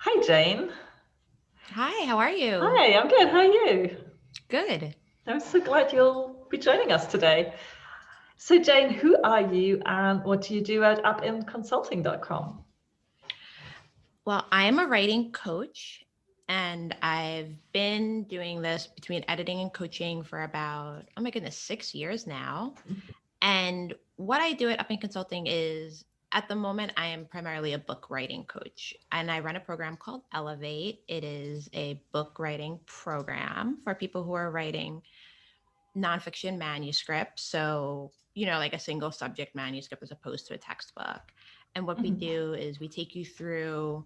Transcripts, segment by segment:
Hi, Jane. Hi, how are you? Hi, I'm good. How are you? Good. I'm so glad you'll be joining us today. So, Jane, who are you and what do you do at upinconsulting.com? Well, I am a writing coach and I've been doing this between editing and coaching for about, oh my goodness, 6 years now. And what I do at Up in Consulting is at the moment, I am primarily a book writing coach and I run a program called Elevate. It is a book writing program for people who are writing nonfiction manuscripts. So, like a single subject manuscript as opposed to a textbook. And what we Mhm. do is we take you through,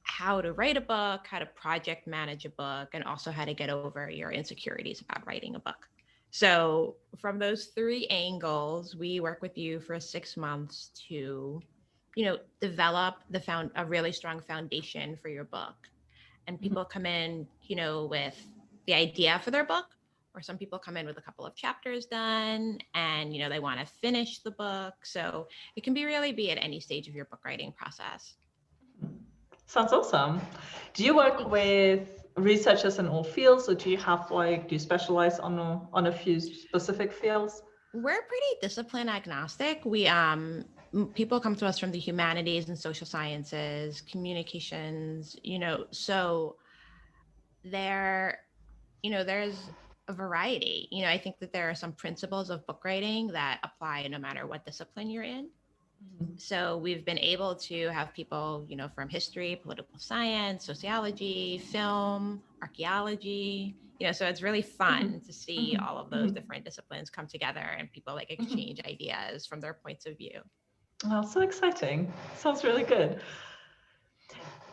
how to write a book, how to project manage a book, and also how to get over your insecurities about writing a book. So, from those three angles, we work with you for 6 months to, develop a really strong foundation for your book. And Mhm. people come in, with the idea for their book, or some people come in with a couple of chapters done and they want to finish the book. So it can be at any stage of your book writing process. Sounds awesome. Do you work Thanks. with researchers in all fields, or do you specialize on a few specific fields? We're pretty discipline agnostic. People come to us from the humanities and social sciences, communications, so there there's a variety. I think that there are some principles of book writing that apply no matter what discipline you're in. Mhm. So we've been able to have people, from history, political science, sociology, film, archaeology, so it's really Mhm. fun to see Mhm. all of those Mhm. different disciplines come together and people like Mhm. exchange ideas from their points of view. Oh, so exciting. Sounds really good.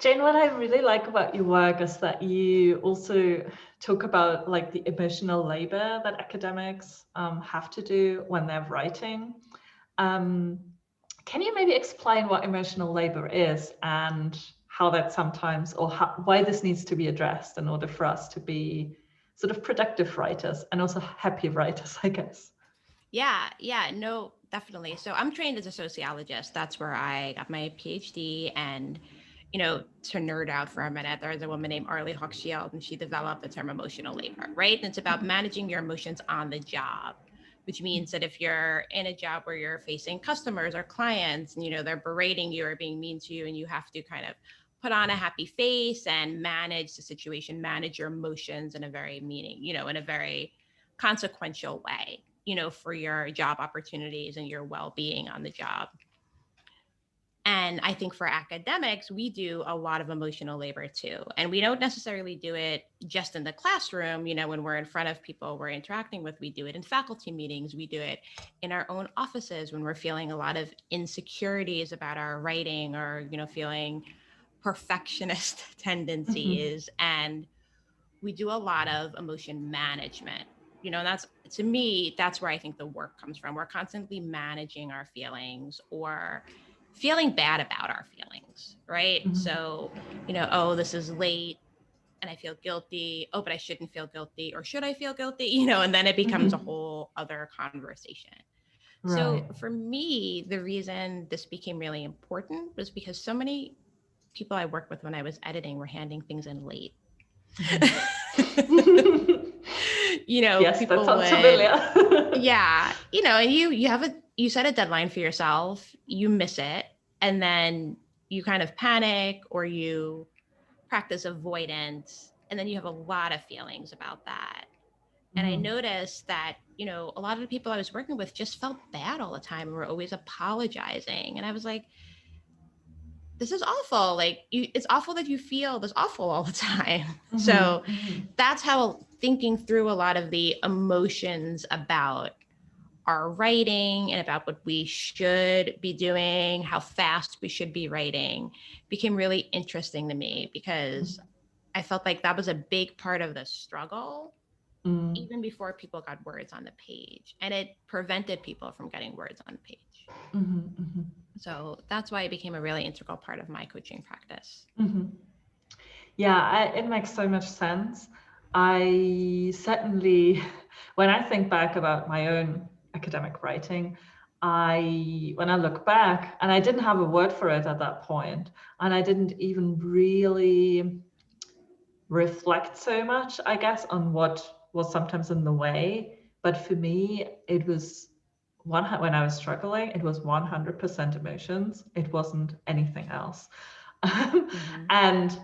Jane, what I really like about your work is that you also talk about like the emotional labor that academics have to do when they're writing. Um, can you maybe explain what emotional labor is and how that sometimes, or why this needs to be addressed in order for us to be sort of productive writers and also happy writers, I guess? Yeah, no, definitely. So I'm trained as a sociologist. That's where I got my PhD. And, to nerd out for a minute, there's a woman named Arlie Hochschild, and she developed the term emotional labor, right? And it's about managing your emotions on the job, which means that if you're in a job where you're facing customers or clients, and, they're berating you or being mean to you, and you have to kind of put on a happy face and manage the situation, manage your emotions in a very in a very consequential way, for your job opportunities and your well-being on the job. And I think for academics, we do a lot of emotional labor too. And we don't necessarily do it just in the classroom, when we're in front of people we're interacting with. We do it in faculty meetings, we do it in our own offices when we're feeling a lot of insecurities about our writing, or, feeling perfectionist Mhm. tendencies. And we do a lot of emotion management. And that's, to me, that's where I think the work comes from. We're constantly managing our feelings or feeling bad about our feelings, right? Mhm. So, oh, this is late and I feel guilty. Oh, but I shouldn't feel guilty. Or should I feel guilty? And then it becomes a Mhm. whole other conversation. So Right. for me, the reason this became really important was because so many people I worked with when I was editing were handing things in late. Mhm. Yes, that People sounds would, familiar. yeah, and you set a deadline for yourself, you miss it, and then you kind of panic or you practice avoidance, and then you have a lot of feelings about that. And I Mhm. noticed that, a lot of the people I was working with just felt bad all the time and were always apologizing. And I was like, this is awful. Like, it's awful that you feel this awful all the time. Mhm. So Mhm. that's how thinking through a lot of the emotions about our writing and about what we should be doing, how fast we should be writing, became really interesting to me because I felt like that was a big part of the struggle Mhm. even before people got words on the page. And it prevented people from getting words on the page. Mhm. Mhm. So that's why it became a really integral part of my coaching practice. Mhm. Yeah, it makes so much sense. I certainly, when I think back about my own academic writing, when I look back, and I didn't have a word for it at that point, and I didn't even really reflect so much, I guess, on what was sometimes in the way. But for me, it was when I was struggling, it was 100% emotions. It wasn't anything else. And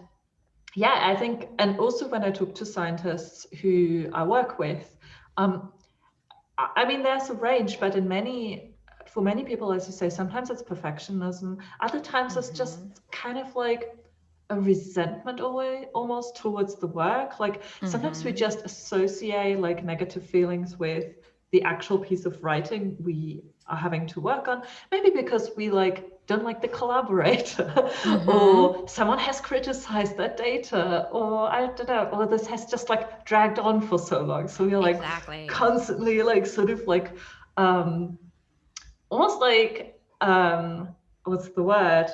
yeah, I think, and also when I talk to scientists who I work with, I mean, there's a range, but for many people, as you say, sometimes it's perfectionism. Other times it's just kind of like a resentment almost towards the work. Like sometimes we just associate like negative feelings with the actual piece of writing we are having to work on. Maybe because we like don't like the collaborator, or someone has criticized that data, or I don't know, or this has just like dragged on for so long. So we're like constantly like sort of like almost like what's the word?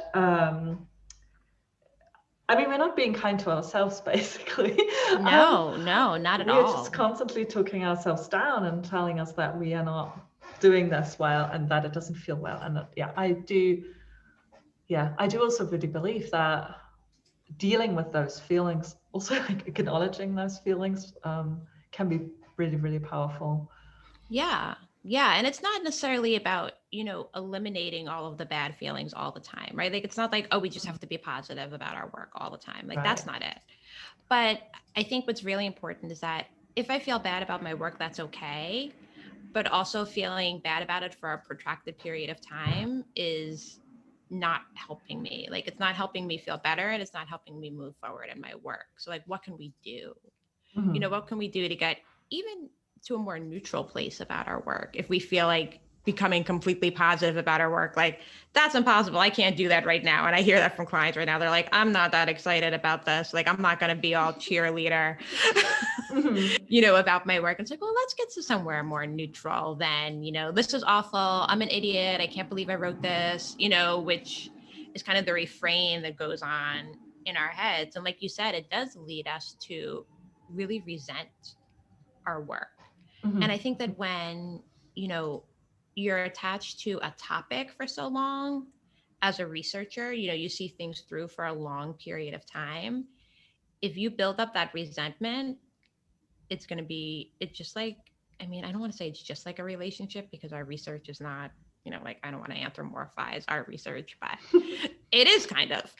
I mean, we're not being kind to ourselves, basically. No, not at all. We're just constantly talking ourselves down and telling us that we are not doing this well and that it doesn't feel well. And I do also really believe that dealing with those feelings, also like acknowledging those feelings, can be really, really powerful. Yeah. Yeah. And it's not necessarily about, eliminating all of the bad feelings all the time, right? Like, it's not like, oh, we just have to be positive about our work all the time. Like, that's not it. But I think what's really important is that if I feel bad about my work, that's okay. But also feeling bad about it for a protracted period of time is not helping me. Like, it's not helping me feel better, and it's not helping me move forward in my work. So like, what can we do? What can we do to get even to a more neutral place about our work if we feel like becoming completely positive about our work? Like, that's impossible. I can't do that right now. And I hear that from clients right now. They're like, I'm not that excited about this. Like, I'm not going to be all cheerleader, about my work. It's like, well, let's get to somewhere more neutral than, this is awful. I'm an idiot. I can't believe I wrote this, which is kind of the refrain that goes on in our heads. And like you said, it does lead us to really resent our work. And I think that when, you're attached to a topic for so long as a researcher, you see things through for a long period of time. If you build up that resentment, it's just like, I mean, I don't want to say it's just like a relationship because our research is not, like, I don't want to anthropomorphize our research, but it is kind of.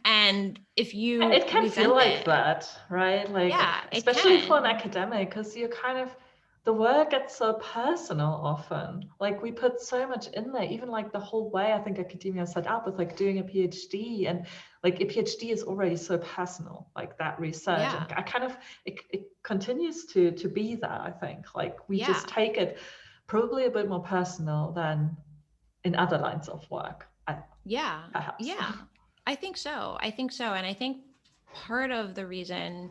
And if you it can feel like that, right? Like, especially for an academic, because you're kind of, the work gets so personal often. Like, we put so much in there, even like the whole way I think academia is set up with like doing a PhD, and like a PhD is already so personal, like that research. And I kind of, it continues to be that, I think. Like, we just take it probably a bit more personal than in other lines of work. Perhaps. I think so. And I think part of the reason,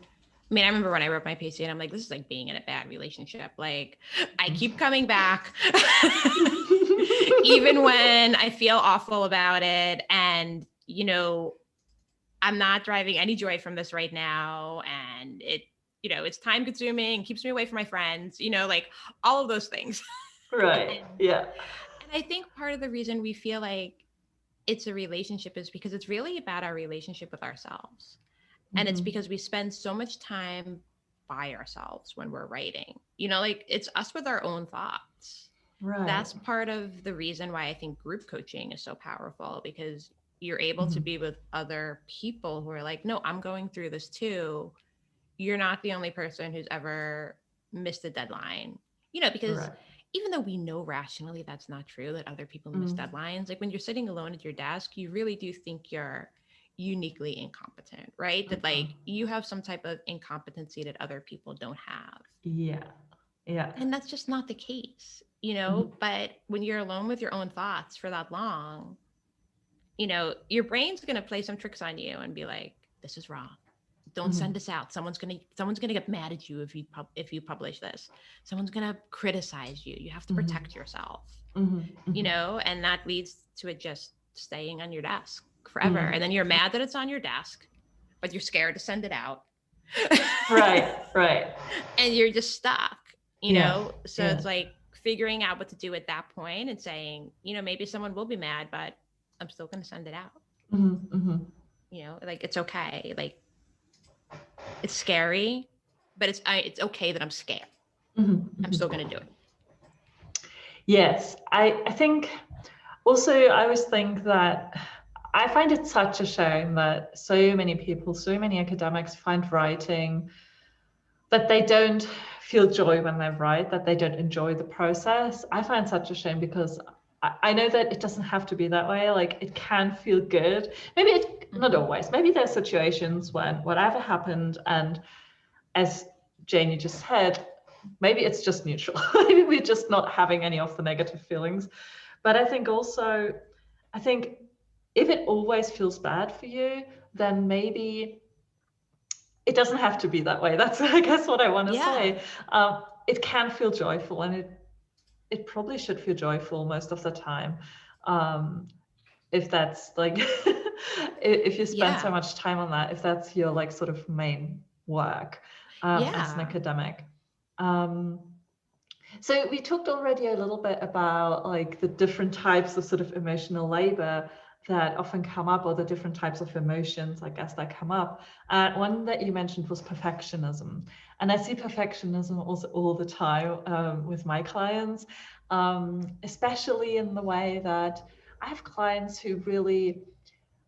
I mean, I remember when I wrote my PhD and I'm like, this is like being in a bad relationship. Like, I keep coming back, even when I feel awful about it. And, I'm not driving any joy from this right now. And it's time consuming, keeps me away from my friends, like all of those things. Right. Yeah. And I think part of the reason we feel like it's a relationship is because it's really about our relationship with ourselves. And it's because we spend so much time by ourselves when we're writing, like it's us with our own thoughts. Right. That's part of the reason why I think group coaching is so powerful, because you're able to be with other people who are like, no, I'm going through this too. You're not the only person who's ever missed a deadline, because even though we know rationally that's not true, that other people miss deadlines, like when you're sitting alone at your desk, you really do think you're uniquely incompetent, right? That like you have some type of incompetency that other people don't have. Yeah. And that's just not the case, but when you're alone with your own thoughts for that long, your brain's going to play some tricks on you and be like, this is wrong. Don't send this out. Someone's gonna get mad at you if you publish this. Someone's gonna criticize you. You have to protect yourself. And that leads to it just staying on your desk forever. And then you're mad that it's on your desk, but you're scared to send it out. Right. And you're just stuck, So it's like figuring out what to do at that point and saying, maybe someone will be mad, but I'm still going to send it out. Like, it's okay. Like, it's scary, but it's okay that I'm scared. I'm still going to do it. Yes, I think also I always think that I find it such a shame that so many people, so many academics find writing that they don't feel joy when they write, that they don't enjoy the process. I find such a shame because I know that it doesn't have to be that way. Like, it can feel good. Maybe it, not always. Maybe there's situations when whatever happened, and as Jane, you just said, maybe it's just neutral. Maybe we're just not having any of the negative feelings. But I think also, if it always feels bad for you, then maybe it doesn't have to be that way. That's, I guess, what I want to say. It can feel joyful, and it probably should feel joyful most of the time. If that's like, if you spend so much time on that, if that's your like sort of main work as an academic. So we talked already a little bit about like the different types of sort of emotional labor that often come up, or the different types of emotions, I guess, that come up. One that you mentioned was perfectionism. And I see perfectionism also all the time with my clients, especially in the way that I have clients who really,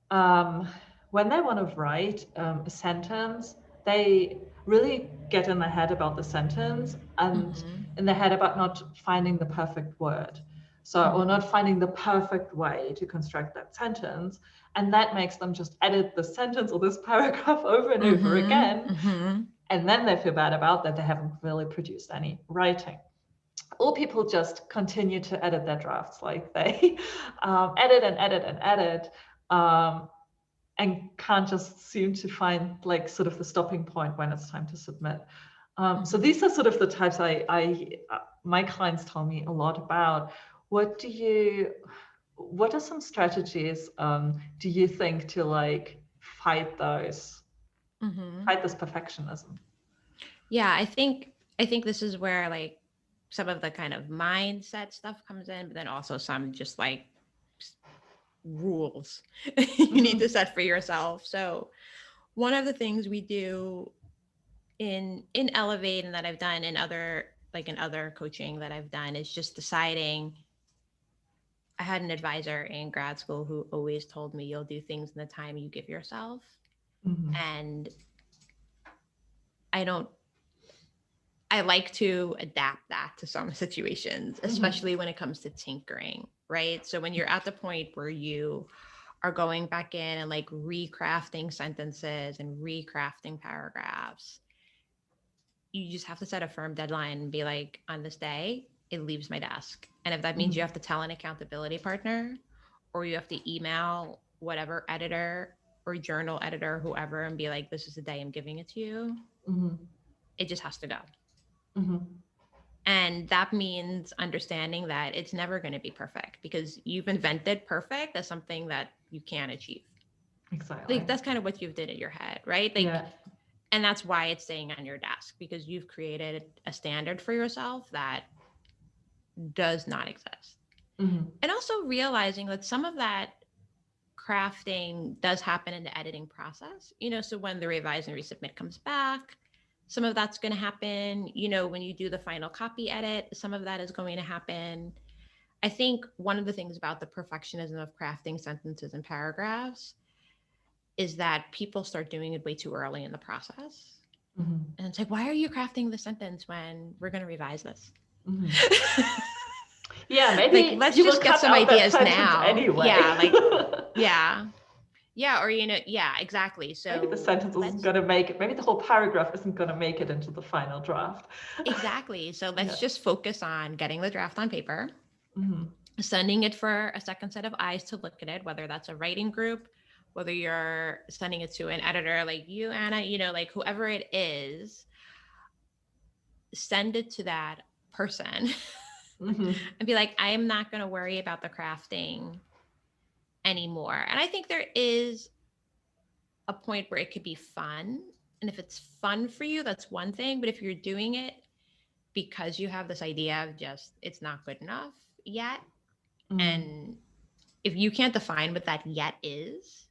when they want to write a sentence, they really get in their head about the sentence, and in their head about not finding the perfect word. So, or not finding the perfect way to construct that sentence. And that makes them just edit the sentence or this paragraph over and over again. And then they feel bad about that they haven't really produced any writing. Or people just continue to edit their drafts, like they edit and edit and edit, and can't just seem to find like sort of the stopping point when it's time to submit. So these are sort of the types my clients tell me a lot about. What are some strategies do you think to like fight this perfectionism? Yeah, I think this is where like some of the kind of mindset stuff comes in, but then also some just like rules you need to set for yourself. So one of the things we do in Elevate, and that I've done in other coaching that I've done, is just deciding. I had an advisor in grad school who always told me, you'll do things in the time you give yourself. And I like to adapt that to some situations, especially when it comes to tinkering, right? So when you're at the point where you are going back in and like recrafting sentences and recrafting paragraphs, you just have to set a firm deadline and be like, on this day, it leaves my desk. And if that means you have to tell an accountability partner, or you have to email whatever editor or journal editor, whoever, and be like, this is the day I'm giving it to you, it just has to go. And that means understanding that it's never going to be perfect, because you've invented perfect as something that you can't achieve. Exactly. Like, that's kind of what you've did in your head, right? Like, and that's why it's staying on your desk, because you've created a standard for yourself that does not exist. And also realizing that some of that crafting does happen in the editing process, so when the revise and resubmit comes back, some of that's going to happen. When you do the final copy edit, some of that is going to happen. I think one of the things about the perfectionism of crafting sentences and paragraphs is that people start doing it way too early in the process. And it's like, why are you crafting the sentence when we're going to revise this? Yeah, maybe like, let's just get some ideas now. Anyway. Yeah, or exactly. So maybe the sentence isn't going to make it. Maybe the whole paragraph isn't going to make it into the final draft. Exactly. So let's just focus on getting the draft on paper, sending it for a second set of eyes to look at it, whether that's a writing group, whether you're sending it to an editor like you, Anna, like whoever it is, send it to that person and be like, I am not going to worry about the crafting anymore. And I think there is a point where it could be fun. And if it's fun for you, that's one thing. But if you're doing it because you have this idea of just it's not good enough yet. Mm. And if you can't define what that yet is,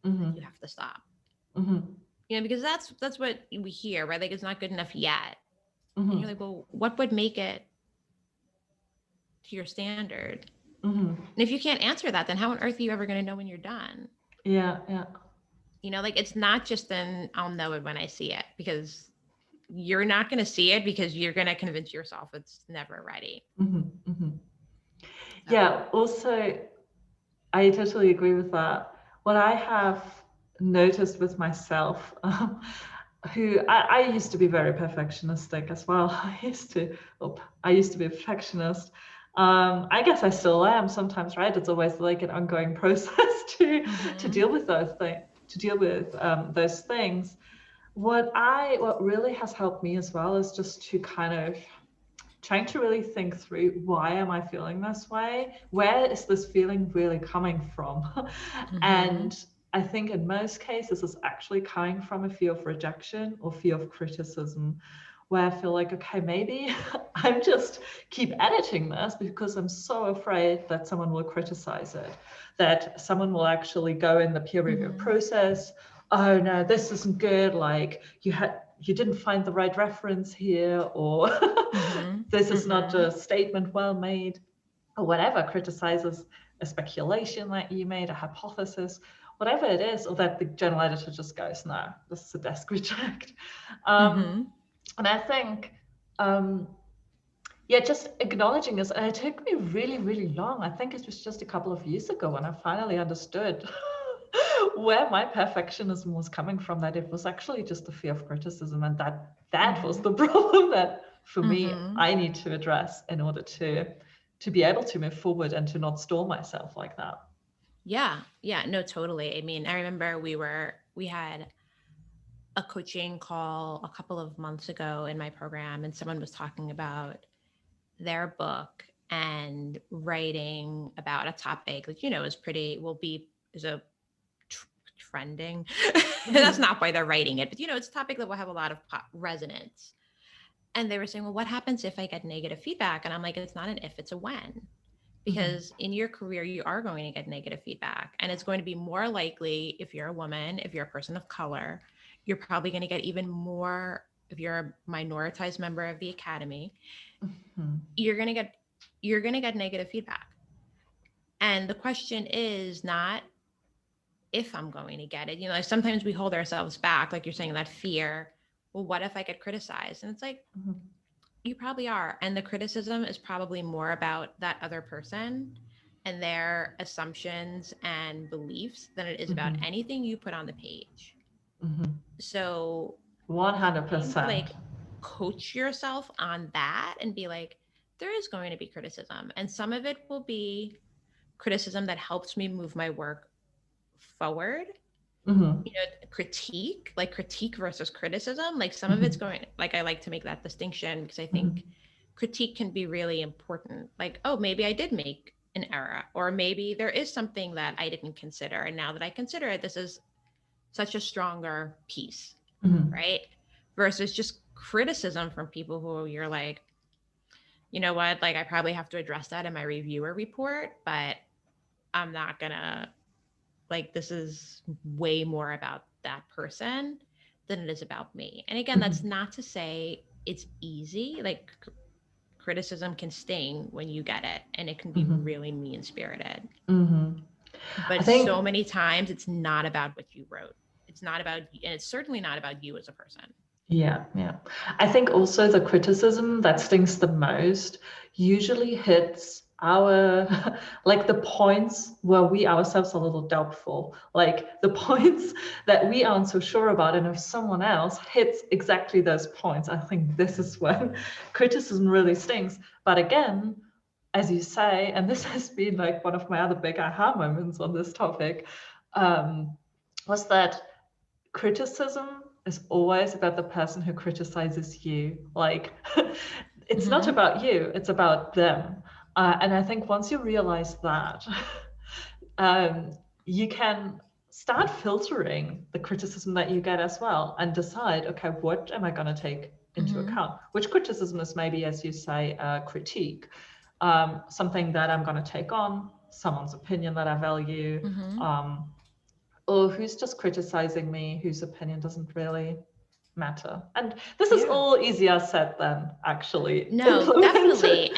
Mm-hmm. you have to stop. Mm-hmm. Because that's what we hear, right? Like it's not good enough yet. And Mm-hmm. you're like, well, what would make it to your standard? Mm-hmm. And if you can't answer that, then how on earth are you ever going to know when you're done? Yeah, yeah. Like it's not just then I'll know it when I see it, because you're not going to see it because you're going to convince yourself it's never ready. Mm-hmm. Mm-hmm. So, Yeah, also, I totally agree with that. What I have noticed with myself, who I used to be very perfectionistic as well. I used to be a perfectionist. I guess I still am sometimes, right? It's always like an ongoing process to mm-hmm, deal with those things. What really has helped me as well is just to kind of trying to really think through, why am I feeling this way? Where is this feeling really coming from? mm-hmm, And I think in most cases it's actually coming from a fear of rejection or fear of criticism, where I feel like, okay, maybe I'm just keep editing this because I'm so afraid that someone will criticize it, that someone will actually go in the peer review mm-hmm, process. Oh no, this isn't good. Like you didn't find the right reference here, or mm-hmm, this is not mm-hmm. a statement well made, or whatever, criticizes a speculation that you made, a hypothesis, whatever it is, or that the journal editor just goes, no, this is a desk reject. Mm-hmm. And I think, um, yeah, just acknowledging this. And it took me really, really long. I think it was just a couple of years ago when I finally understood where my perfectionism was coming from, that it was actually just the fear of criticism, and that was Mm-hmm. the problem that for me Mm-hmm. I need to address in order to be able to move forward and to not stall myself like that. Yeah. Yeah. No, totally. I mean, I remember we had a coaching call a couple of months ago in my program, and someone was talking about their book and writing about a topic that, is a trending. That's Mm-hmm. not why they're writing it, but it's a topic that will have a lot of resonance. And they were saying, well, what happens if I get negative feedback? And I'm like, it's not an if, it's a when. Mm-hmm. Because in your career, you are going to get negative feedback. And it's going to be more likely if you're a woman, if you're a person of color, you're probably going to get even more if you're a minoritized member of the academy, Mm-hmm. you're going to get negative feedback. And the question is not if I'm going to get it. Like sometimes we hold ourselves back, like you're saying, that fear. Well, what if I get criticized? And it's like, Mm-hmm. you probably are. And the criticism is probably more about that other person and their assumptions and beliefs than it is about Mm-hmm. anything you put on the page. Mm-hmm. So trying to 100%. like coach yourself on that and be like, there is going to be criticism. And some of it will be criticism that helps me move my work forward. Mm-hmm. Critique versus criticism. Like some of it's Mm-hmm. going, like I like to make that distinction because I Mm-hmm. think critique can be really important. Like, oh, maybe I did make an error, or maybe there is something that I didn't consider. And now that I consider it, this is such a stronger piece, Mm-hmm. right? Versus just criticism from people who you're like, you know what, like I probably have to address that in my reviewer report, but I'm not gonna, like, this is way more about that person than it is about me. And again, that's Mm-hmm. not to say it's easy. Like criticism can sting when you get it, and it can be Mm-hmm. really mean spirited. Mm-hmm. I But so think, many times it's not about what you wrote. It's not about, and it's certainly not about you as a person. yeah, yeah. I think also the criticism that stings the most usually hits our, like the points where we ourselves are a little doubtful, like the points that we aren't so sure about. And if someone else hits exactly those points, I think this is when criticism really stings. But again, as you say, and this has been like one of my other big aha moments on this topic, was that criticism is always about the person who criticizes you. Like, it's not Mm-hmm. about you, it's about them. And I think once you realize that, you can start filtering the criticism that you get as well and decide, okay, what am I going to take into account, which criticism is maybe, as you say, a critique, something that I'm going to take on, someone's opinion that I value, or who's just criticizing me, whose opinion doesn't really matter. And this is all easier said than actually no, implemented. definitely.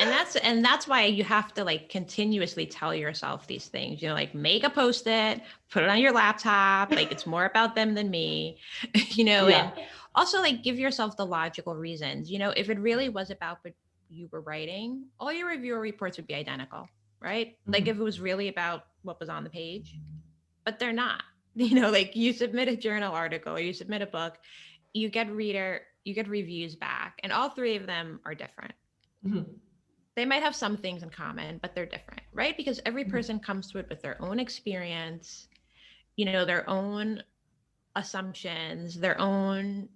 And that's why you have to like continuously tell yourself these things, you know, like make a post-it, put it on your laptop, like it's more about them than me, you know, Yeah. and also like give yourself the logical reasons. You know, if it really was about what you were writing, all your reviewer reports would be identical, right? Like if it was really about what was on the page, but they're not. You know, like you submit a journal article or you submit a book, you get reviews back, and all three of them are different. They might have some things in common, but they're different, right? Because every person comes to it with their own experience, you know, their own assumptions, their own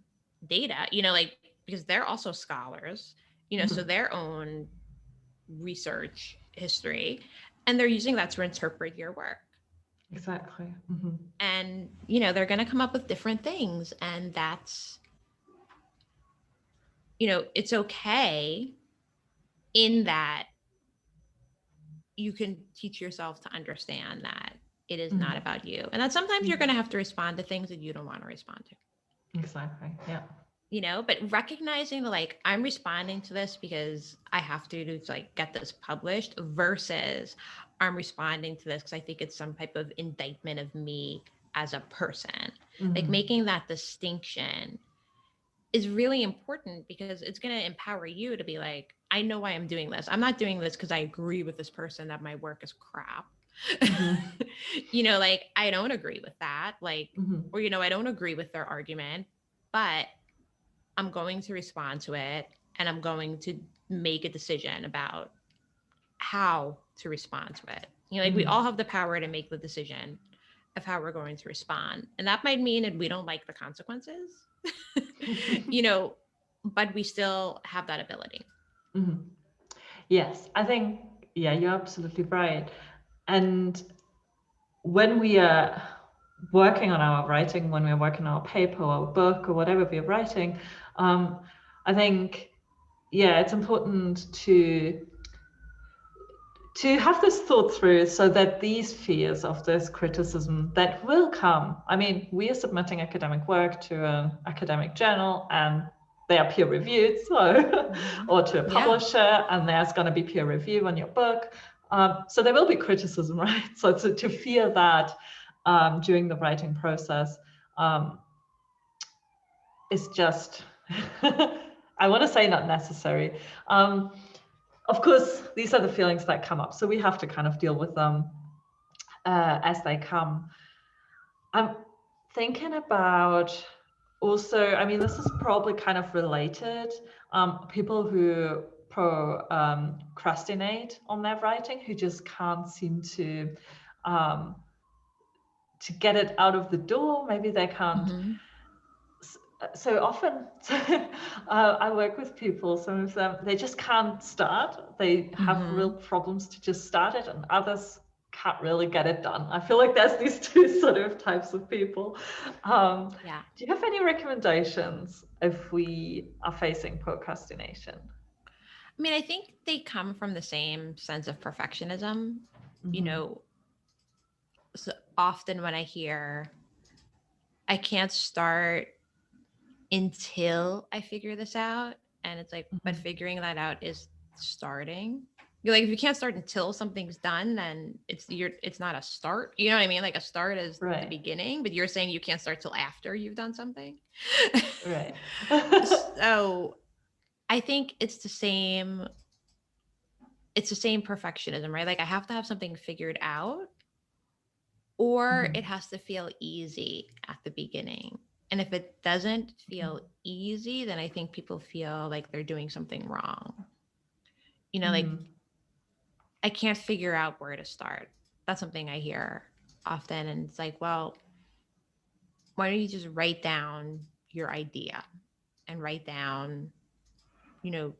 data, you know, like because they're also scholars, you know, so their own research history, and they're using that to interpret your work. Exactly. And, you know, they're going to come up with different things. And that's, you know, it's okay in that you can teach yourself to understand that it is not about you. And that sometimes you're going to have to respond to things that you don't want to respond to. Exactly. Yeah. You know, but recognizing that like I'm responding to this because I have to like get this published versus I'm responding to this because I think it's some type of indictment of me as a person. Like making that distinction is really important because it's going to empower you to be like, I know why I'm doing this. I'm not doing this because I agree with this person that my work is crap. You know, like I don't agree with that. Like, or, you know, I don't agree with their argument, but I'm going to respond to it and I'm going to make a decision about how to respond to it. You know, like we all have the power to make the decision of how we're going to respond. And that might mean that we don't like the consequences, you know, but we still have that ability. Yes, I think, yeah, you're absolutely right. And when we are working on our writing, when we're working on our paper or book or whatever we're writing, I think, yeah, it's important to have this thought through so that these fears of this criticism that will come. I mean, we are submitting academic work to an academic journal and they are peer reviewed, so or to a publisher, and there's going to be peer review on your book. So there will be criticism, right? So to fear that during the writing process is just, I want to say not necessary. Of course, these are the feelings that come up, so we have to kind of deal with them as they come. I'm thinking about also, I mean, this is probably kind of related. People who procrastinate on their writing, who just can't seem to get it out of the door. Maybe they can't. So often I work with people, some of them, they just can't start. They have real problems to just start it, and others can't really get it done. I feel like there's these two sort of types of people. Do you have any recommendations if we are facing procrastination? I mean, I think they come from the same sense of perfectionism. You know, so often when I hear, I can't start until I figure this out. And it's like, but figuring that out is starting. You're like, if you can't start until something's done, then it's not a start. You know what I mean? Like a start is the beginning, but you're saying you can't start till after you've done something. Right. So I think it's the same perfectionism, right? Like I have to have something figured out, or it has to feel easy at the beginning. And if it doesn't feel easy, then I think people feel like they're doing something wrong. You know, like I can't figure out where to start. That's something I hear often. And it's like, well, why don't you just write down your idea and write down, you know,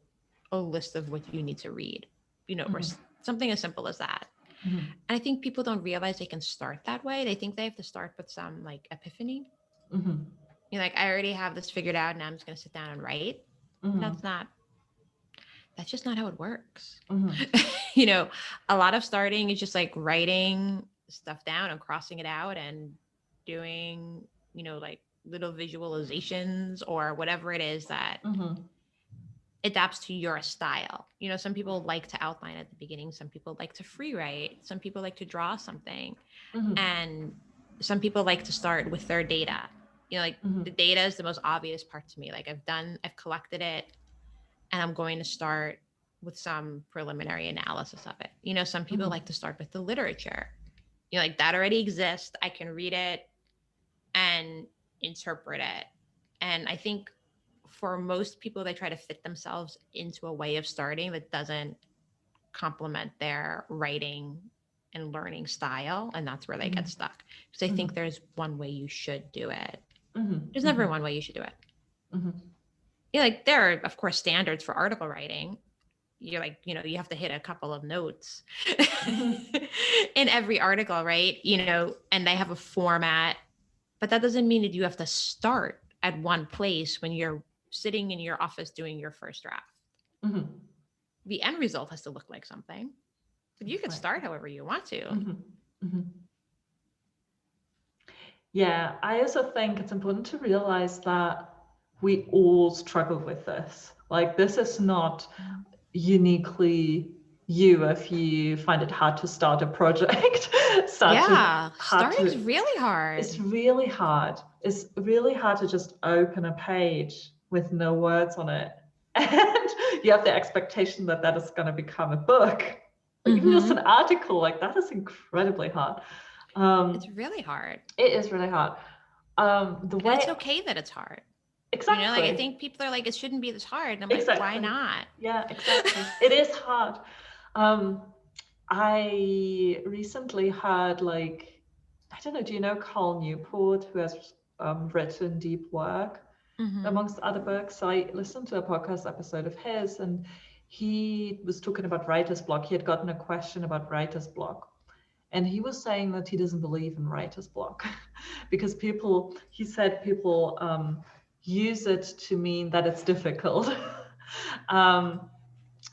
a list of what you need to read, you know, or something as simple as that. And I think people don't realize they can start that way. They think they have to start with some like epiphany. You're like, I already have this figured out, and I'm just going to sit down and write. Mm-hmm. That's not, that's just not how it works. Mm-hmm. You know, a lot of starting is just like writing stuff down and crossing it out and doing, you know, like little visualizations or whatever it is that Mm-hmm. adapts to your style. You know, some people like to outline at the beginning, some people like to free write, some people like to draw something, Mm-hmm. and some people like to start with their data. You know, like the Mm-hmm. data is the most obvious part to me. Like I've collected it, and I'm going to start with some preliminary analysis of it. You know, some people Mm-hmm. like to start with the literature. You know, like that already exists. I can read it and interpret it. And I think for most people, they try to fit themselves into a way of starting that doesn't complement their writing and learning style. And that's where they get stuck. Because I think Mm-hmm. there's one way you should do it. There's Mm-hmm. never Mm-hmm. one way you should do it. Mm-hmm. You know, like there are, of course, standards for article writing. You're like, you know, you have to hit a couple of notes Mm-hmm. in every article, right? You know, and they have a format, but that doesn't mean that you have to start at one place when you're sitting in your office doing your first draft. Mm-hmm. The end result has to look like something, but you could start Exactly. however you want to. Mm-hmm. Mm-hmm. Yeah, I also think it's important to realize that we all struggle with this. Like, this is not uniquely you if you find it hard to start a project, start to Yeah, hard starting's to really it's hard. really hard. It's really hard to just open a page with no words on it. And you have the expectation that that is going to become a book or even just an Mm-hmm. article. Like, that is incredibly hard. It's Um, really hard. it is really hard. The And it's way, okay that it's hard. You know, like I exactly, think people are like, it shouldn't be this hard. And I'm like, why exactly. not? Yeah, exactly. It is hard. Um, I recently heard, like, I don't know, do you know Carl Newport, who has written Deep Work, Mm-hmm. amongst other books? So I listened to a podcast episode of his, and he was talking about writer's block. He had gotten a question about writer's block. And he was saying that he doesn't believe in writer's block because people, he said people use it to mean that it's difficult. um,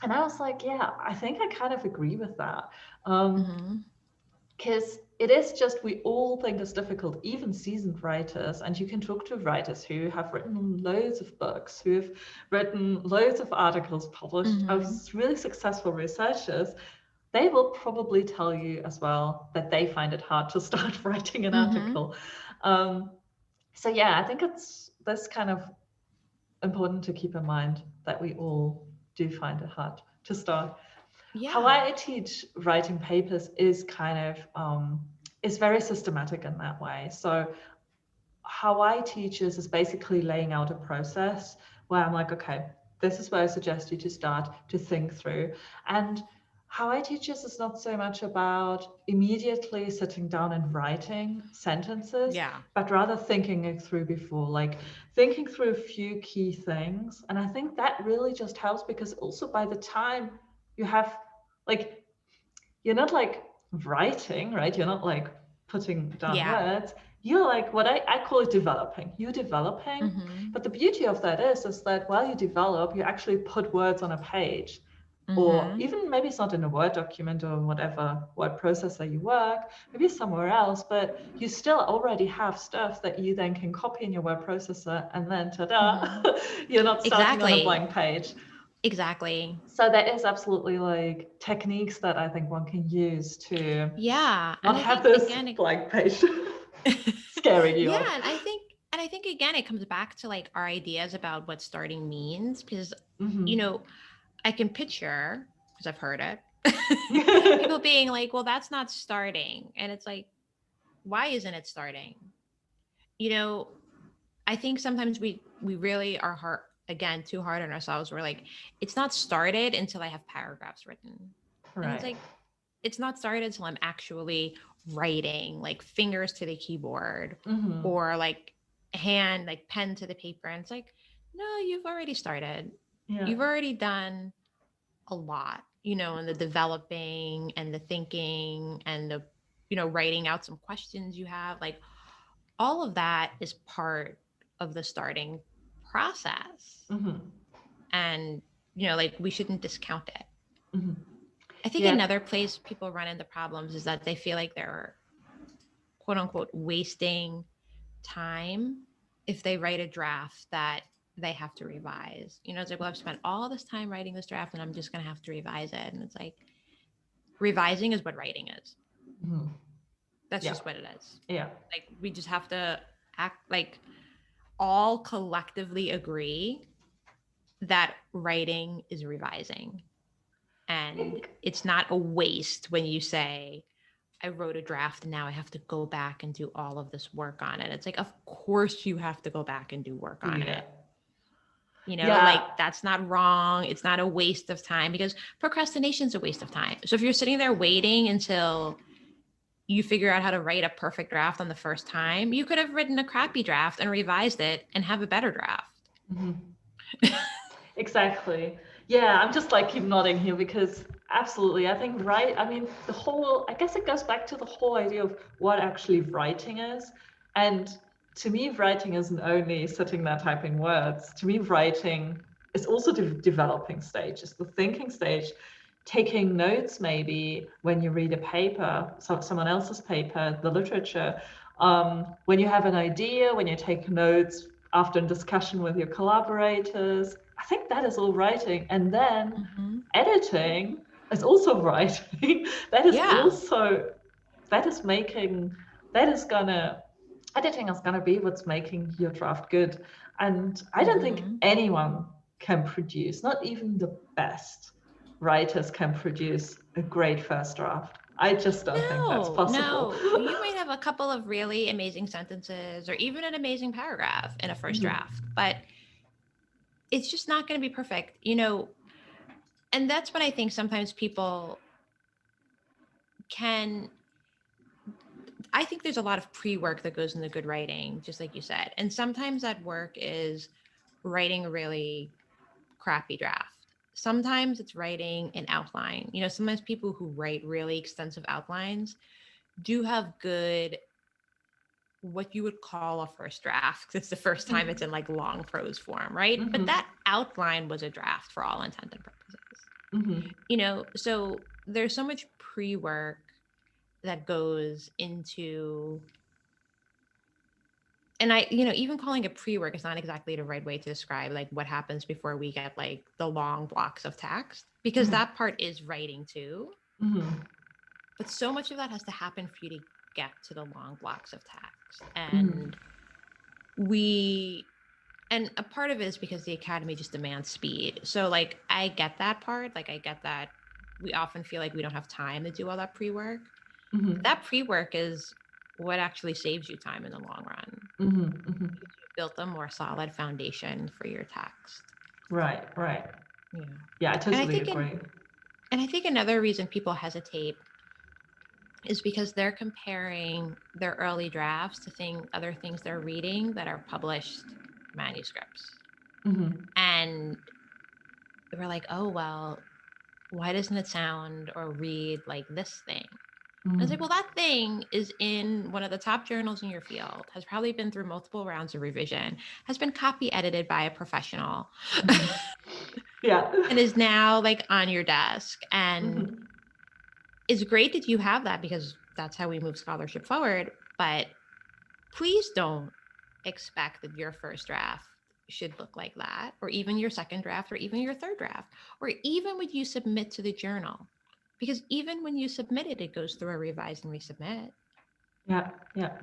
and I was like, yeah, I think I kind of agree with that. Mm-hmm. Because it is just, we all think it's difficult, even seasoned writers. And you can talk to writers who have written loads of books, who have written loads of articles published, of Mm-hmm. really successful researchers. They will probably tell you as well that they find it hard to start writing an Mm-hmm. article. Um, so yeah, I think it's this kind of important to keep in mind that we all do find it hard to start. How Yeah. I teach writing papers is kind of is very systematic in that way. So how I teach is basically laying out a process where I'm like, okay, this is where I suggest you to start to think through. And how I teach is not so much about immediately sitting down and writing sentences, Yeah. but rather thinking it through before, like thinking through a few key things. And I think that really just helps because also by the time you have, like, you're not like writing, right? You're not like putting down Yeah. words. You're like what I call it developing. You're developing. Mm-hmm. But the beauty of that is that while you develop, you actually put words on a page. Or Mm-hmm. even maybe it's not in a Word document or whatever word processor you work, maybe somewhere else, but you still already have stuff that you then can copy in your word processor and then ta-da, Mm-hmm. you're not starting on a Exactly. blank page. Exactly. So there is absolutely like techniques that I think one can use to Yeah. And not I have think this again, blank page scaring you yeah, off. and I think again it comes back to like our ideas about what starting means because you Mm-hmm. know, I can picture because I've heard it. People being like, "Well, that's not starting." And it's like, "Why isn't it starting?" You know, I think sometimes we really are hard again too hard on ourselves. We're like, "It's not started until I have paragraphs written." And it's Right. like it's not started until I'm actually writing, like fingers to the keyboard Mm-hmm. or like hand, like pen to the paper. And it's like, no, you've already started. Yeah. You've already done a lot, you know, and the developing and the thinking and the, you know, writing out some questions you have. Like all of that is part of the starting process. Mm-hmm. and like we shouldn't discount it. Mhm. I think Yeah. another place people run into problems is that they feel like they're quote unquote wasting time if they write a draft that they have to revise. It's like, well, I've spent all this time writing this draft and I'm just going to have to revise it. And it's like, revising is what writing is. Mhm. That's Yeah. just what it is. Yeah. Like, we just have to act like all collectively agree that writing is revising. And it's not a waste when you say, I wrote a draft and now I have to go back and do all of this work on it. It's like, of course you have to go back and do work on Yeah. it. Yeah. Like, that's not wrong. It's not a waste of time, because procrastination is a waste of time. So if you're sitting there waiting until you figure out how to write a perfect draft on the first time, you could have written a crappy draft and revised it and have a better draft. Mm-hmm. Exactly. Yeah, I'm just like keep nodding here because absolutely, I think I mean, I guess it goes back to the whole idea of what actually writing is. And to me, writing isn't only sitting there typing words. To me, writing is also the developing stage, it's the thinking stage, taking notes maybe when you read a paper, someone else's paper, the literature, when you have an idea, when you take notes after a discussion with your collaborators. I think that is all writing. And then editing is also writing. That is Yeah. also, that is making, that is gonna, editing is gonna be what's making your draft good. And I don't think anyone can produce, not even the best writers can produce a great first draft. I just don't think that's possible. No. You might have a couple of really amazing sentences or even an amazing paragraph in a first draft, but it's just not going to be perfect, and that's when I think sometimes people I think there's a lot of pre-work that goes into good writing, just like you said. And sometimes that work is writing a really crappy draft. Sometimes it's writing an outline. Sometimes people who write really extensive outlines do have good, what you would call a first draft. It's the first time it's in like long prose form, right? Mm-hmm. But that outline was a draft for all intent and purposes. So there's so much pre-work that goes into, and even calling it pre-work is not exactly the right way to describe like what happens before we get like the long blocks of text, because that part is writing too. But so much of that has to happen for you to get to the long blocks of text. And and a part of it is because the academy just demands speed. So like, I get that part. Like, I get that we often feel like we don't have time to do all that pre-work. That pre-work is what actually saves you time in the long run. You built a more solid foundation for your text. Right. Yeah, I totally agree. And I think another reason people hesitate is because they're comparing their early drafts to other things they're reading that are published manuscripts. And we're like, oh, well, why doesn't it sound or read like this thing? I was like, well, that thing is in one of the top journals in your field, has probably been through multiple rounds of revision, has been copy edited by a professional. Yeah. And is now like on your desk. And it's great that you have that, because that's how we move scholarship forward. But please don't expect that your first draft should look like that, or even your second draft, or even your third draft, or even when you submit to the journal. Because even when you submit it, it goes through a revise and resubmit. Yeah.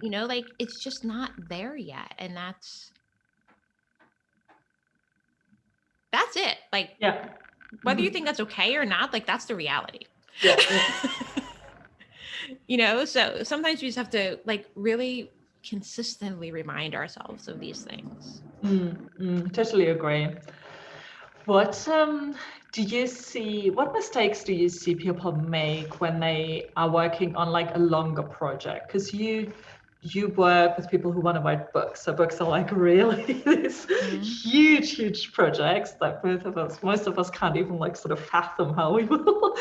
Like, it's just not there yet. And that's it. Like, whether you think that's okay or not, like, that's the reality. So sometimes we just have to like really consistently remind ourselves of these things. Totally agree. What mistakes do you see people make when they are working on like a longer project? Because you work with people who want to write books. So books are like really these huge projects that most of us can't even like sort of fathom how we will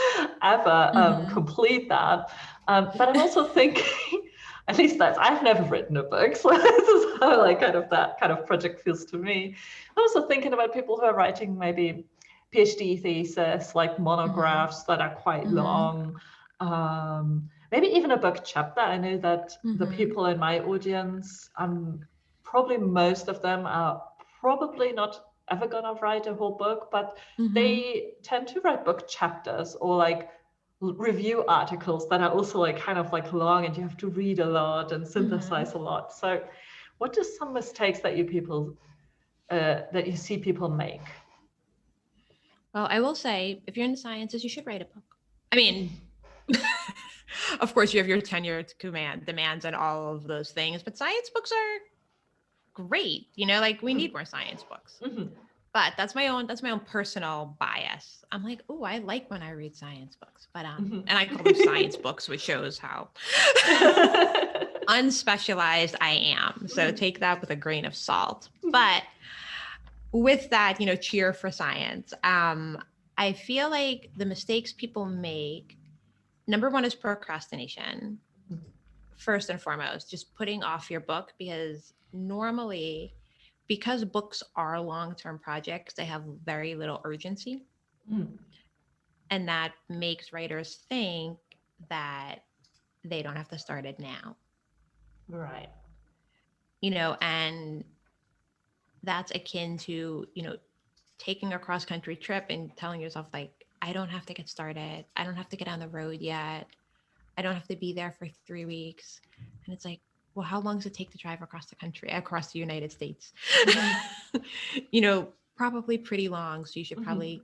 ever complete that. But I'm also thinking At least I've never written a book, so this is how like kind of that kind of project feels to me. I'm also thinking about people who are writing maybe PhD thesis, like monographs that are quite long. Maybe even a book chapter. I know that the people in my audience, probably most of them are probably not ever gonna write a whole book, but they tend to write book chapters or like review articles that are also like kind of like long, and you have to read a lot and synthesize a lot. So what are some mistakes that you see people make? Well, I will say, if you're in the sciences, you should write a book. I mean, of course, you have your tenure demands and all of those things, but science books are great. Like we need more science books. But that's my own personal bias. I'm like, oh, I like when I read science books, but and I call them science books, which shows how unspecialized I am. So take that with a grain of salt. But with that, cheer for science. I feel like the mistakes people make, number one is procrastination. First and foremost, just putting off your book, because normally, because books are long-term projects, they have very little urgency. And that makes writers think that they don't have to start it now. Right. And that's akin to, taking a cross-country trip and telling yourself, like, I don't have to get started. I don't have to get on the road yet. I don't have to be there for 3 weeks. And it's like, well, how long does it take to drive across the United States? Probably pretty long. So you should probably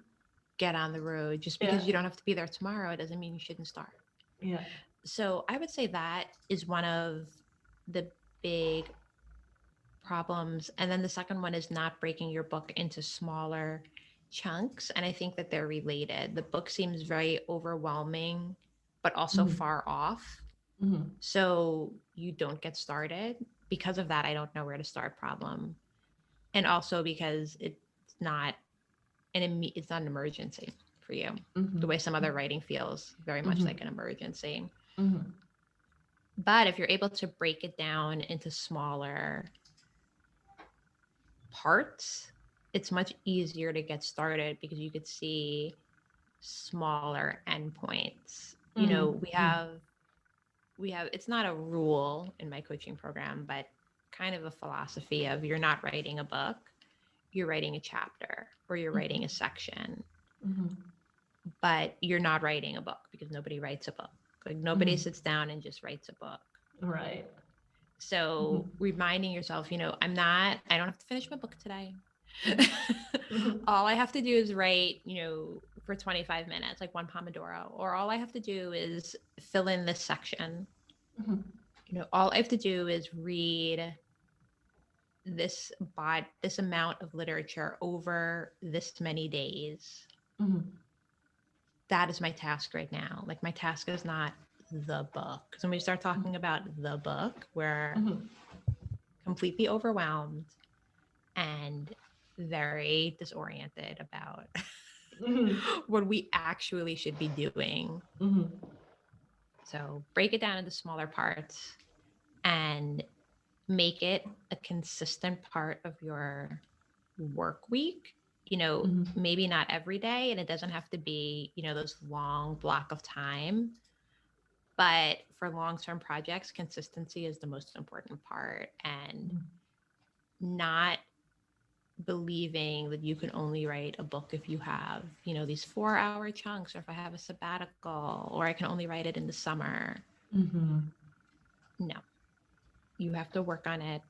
get on the road. Just because you don't have to be there tomorrow, it doesn't mean you shouldn't start. Yeah. So I would say that is one of the big problems. And then the second one is not breaking your book into smaller chunks. And I think that they're related. The book seems very overwhelming, but also far off. So you don't get started. Because of that, I don't know where to start problem. And also because it's not an emergency for you. The way some other writing feels very much like an emergency. But if you're able to break it down into smaller parts, it's much easier to get started because you could see smaller endpoints. We have it's not a rule in my coaching program, but kind of a philosophy of, you're not writing a book, you're writing a chapter or you're writing a section. But you're not writing a book, because nobody writes a book. Like nobody sits down and just writes a book. Right. So reminding yourself, I don't have to finish my book today. All I have to do is write, for 25 minutes, like one Pomodoro, or all I have to do is fill in this section. All I have to do is read this amount of literature over this many days. That is my task right now. Like, my task is not the book. So when we start talking about the book, we're completely overwhelmed and very disoriented about what we actually should be doing. So break it down into smaller parts and make it a consistent part of your work week. Maybe not every day, and it doesn't have to be, those long block of time. But for long-term projects, consistency is the most important part, and not believing that you can only write a book if you have, these 4-hour chunks, or if I have a sabbatical, or I can only write it in the summer. No, you have to work on it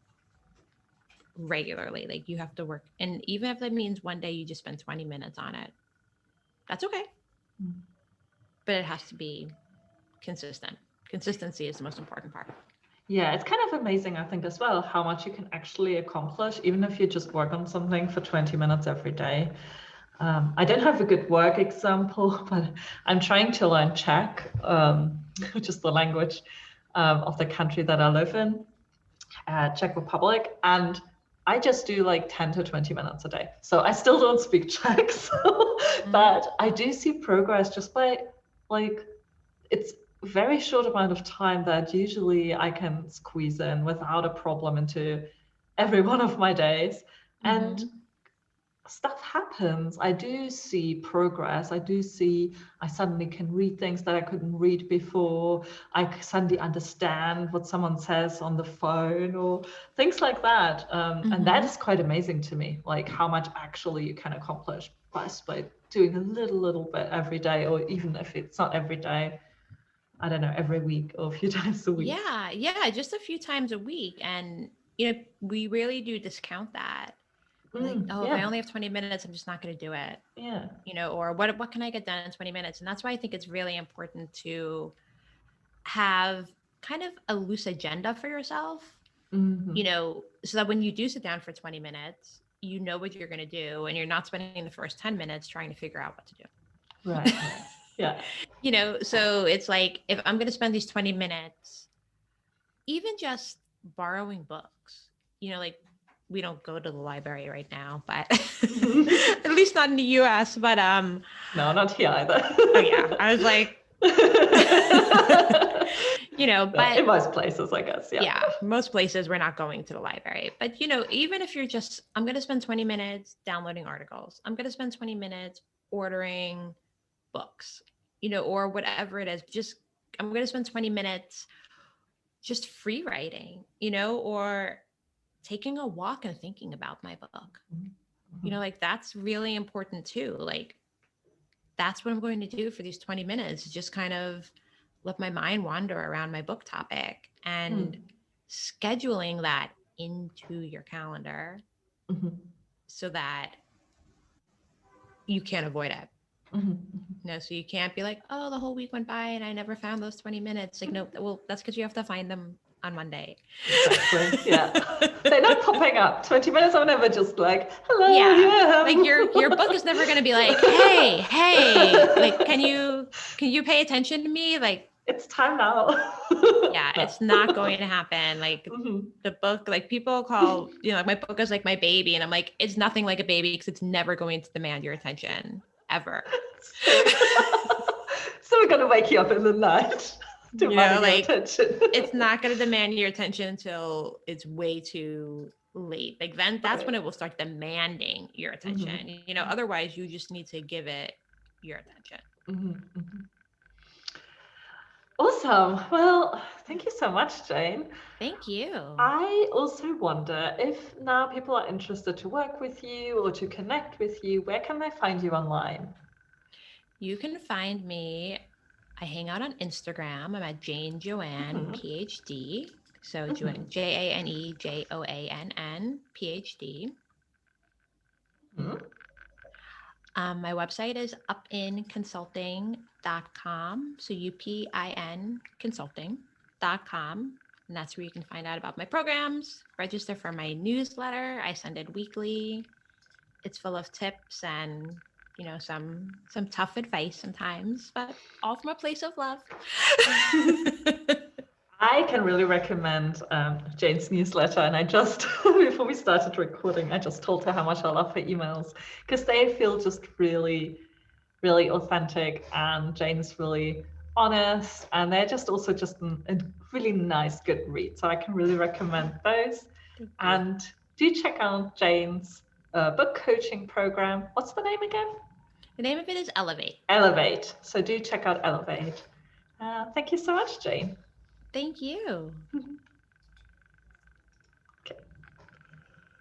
regularly. Like, you have to work, and even if that means one day you just spend 20 minutes on it, that's okay. But it has to be consistent. Consistency is the most important part. Yeah, it's kind of amazing, I think, as well, how much you can actually accomplish, even if you just work on something for 20 minutes every day. I don't have a good work example, but I'm trying to learn Czech, which is the language of the country that I live in, Czech Republic. And I just do like 10 to 20 minutes a day. So I still don't speak Czech, but I do see progress just by like, very short amount of time that usually I can squeeze in without a problem into every one of my days. And Mm-hmm. stuff happens. I do see progress. I suddenly can read things that I couldn't read before. I suddenly understand what someone says on the phone or things like that. And that Mm-hmm. is quite amazing to me, like how much actually you can accomplish by doing a little bit every day, or even if it's not every day, I don't know, every week or a few times a week. Yeah, just a few times a week. And, we really do discount that. Like, oh, if I Yeah, only have 20 minutes, I'm just not going to do it. yeah. Or what can I get done in 20 minutes? And that's why I think it's really important to have kind of a loose agenda for yourself, Hmm. so that when you do sit down for 20 minutes, you know what you're going to do and you're not spending the first 10 minutes trying to figure out what to do. Right, right. Yeah. So it's like, if I'm going to spend these 20 minutes, even just borrowing books, like, we don't go to the library right now, but at least not in the US. But No, not here either. oh yeah, I was like, No, but in most places, I guess. Yeah. yeah, most places we're not going to the library. But even if you're just, I'm going to spend 20 minutes downloading articles, I'm going to spend 20 minutes ordering books, or whatever it is, just, I'm going to spend 20 minutes just free writing, or taking a walk and thinking about my book. Mm-hmm. Like, that's really important too. Like, that's what I'm going to do for these 20 minutes, just kind of let my mind wander around my book topic, and Mm-hmm. scheduling that into your calendar Mm-hmm. so that you can't avoid it. Mm-hmm. So you can't be like, oh, the whole week went by and I never found those 20 minutes. Like, no, well, that's because you have to find them on Monday. Exactly. Yeah. They're not popping up. 20 minutes, I'm never just like, hello, here Yeah. I Like, your book is never going to be like, hey, like, can you pay attention to me? Like, It's time now. yeah, No. it's not going to happen. Like, Mm-hmm. the book, like, people call, like, my book is like my baby. And I'm like, it's nothing like a baby because it's never going to demand your attention ever. It's true. So we're going to wake you up in the night, demanding your Like, attention. it's not going to demand your attention until it's way too late. Like, then that's when Right. it will start demanding your Mm-hmm. attention. Otherwise you just need to give it your attention. Mm-hmm. Mm-hmm. Awesome. Well, thank you so much, Jane. Thank you. I also wonder if now people are interested to work with you or to connect with you, where can they find you online? You can find me. I hang out on Instagram. I'm at Jane Joanne Mm-hmm. PhD. So Mm-hmm. JaneJoann PhD. Mm-hmm. My website is upinconsulting.com. So UPIN consulting.com. And that's where you can find out about my programs, register for my newsletter. I send it weekly. It's full of tips and, some tough advice sometimes, but all from a place of love. I can really recommend Jane's newsletter. And I just, before we started recording, I just told her how much I love her emails because they feel just really, really authentic. And Jane's really honest. And they're just also just a really nice, good read. So I can really recommend those. Thank you. And do check out Jane's book coaching program. What's the name again? The name of it is Elevate. Elevate. So do check out Elevate. Thank you so much, Jane. Thank you.